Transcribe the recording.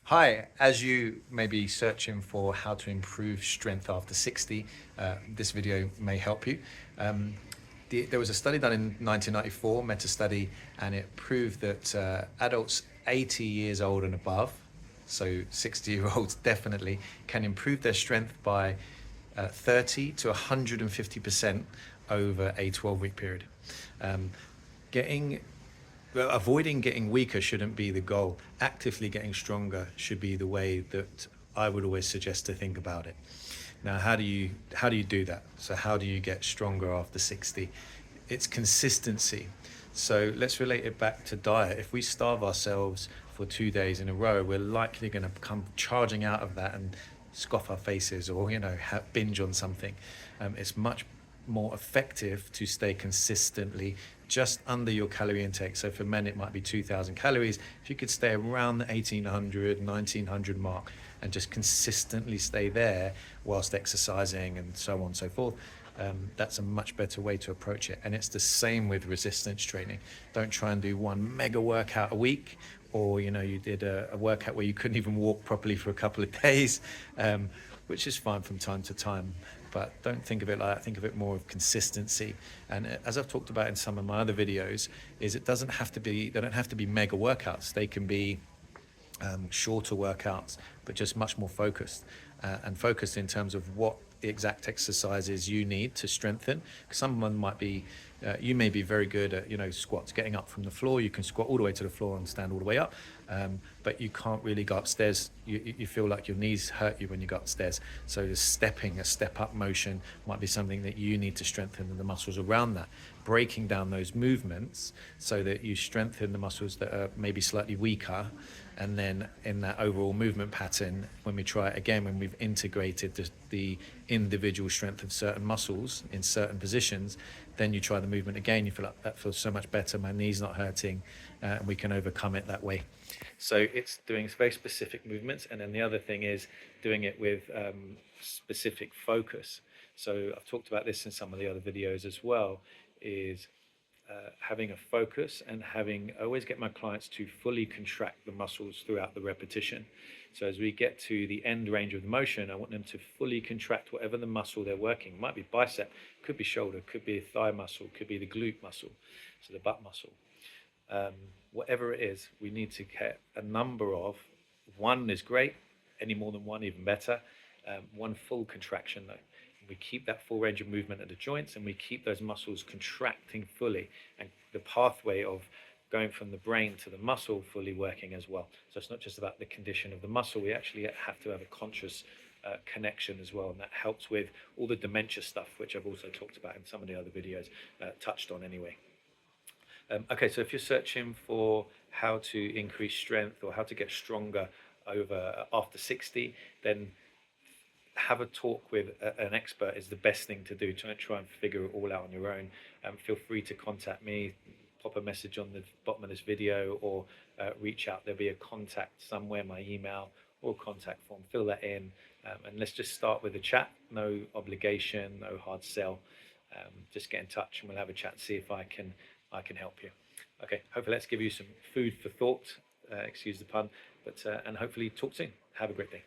Hi, as you may be searching for how to improve strength after 60, this video may help you. There was a study done in 1994, meta-study, and it proved that adults 80 years old and above, so 60-year-olds definitely, can improve their strength by 30 to 150% over a 12-week period. Um, getting Avoiding getting weaker shouldn't be the goal. Actively getting stronger should be the way that I would always suggest to think about it. Now, how do you do that? So how do you get stronger after 60? It's consistency. So let's relate it back to diet. If we starve ourselves for 2 days in a row, we're likely going to come charging out of that and scoff our faces, or binge on something. It's much more effective to stay consistently just under your calorie intake. So for men, it might be 2,000 calories. If you could stay around the 1,800, 1,900 mark and just consistently stay there whilst exercising and so on and so forth, that's a much better way to approach it. And it's the same with resistance training. Don't try and do one mega workout a week, or you did a workout where you couldn't even walk properly for a couple of days, which is fine from time to time, but don't think of it like that. Think of it more of consistency. And as I've talked about in some of my other videos, they don't have to be mega workouts. They can be shorter workouts, but just much more focused, and focused in terms of what the exact exercises you need to strengthen. Someone might be, you may be very good at squats, getting up from the floor. You can squat all the way to the floor and stand all the way up, but you can't really go upstairs. You feel like your knees hurt you when you go upstairs. So the stepping, a step up motion might be something that you need to strengthen the muscles around that, breaking down those movements so that you strengthen the muscles that are maybe slightly weaker. And then in that overall movement pattern, when we try it again, when we've integrated the individual strength of certain muscles in certain positions, then you try the movement again, you feel like that feels so much better, my knee's not hurting, and we can overcome it that way. So it's doing very specific movements. And then the other thing is doing it with specific focus. So I've talked about this in some of the other videos as well, is having a focus and I always get my clients to fully contract the muscles throughout the repetition. So as we get to the end range of the motion, I want them to fully contract whatever the muscle they're working. It might be bicep, could be shoulder, could be a thigh muscle, could be the glute muscle, so the butt muscle. Whatever it is, we need to get a number of, one is great, any more than one, even better. One full contraction though. We keep that full range of movement at the joints, and we keep those muscles contracting fully, and the pathway of going from the brain to the muscle fully working as well. So it's not just about the condition of the muscle, we actually have to have a conscious connection as well, and that helps with all the dementia stuff, which I've also talked about in some of the other videos, touched on anyway. Okay, so if you're searching for how to increase strength or how to get stronger after 60, then have a talk with an expert is the best thing to do. Try and figure it all out on your own. Feel free to contact me, pop a message on the bottom of this video, or reach out. There'll be a contact somewhere, my email or contact form. Fill that in, and let's just start with a chat. No obligation, no hard sell. Just get in touch and we'll have a chat and see if I can help you. Okay, hopefully let's give you some food for thought, excuse the pun, but and hopefully talk soon. Have a great day.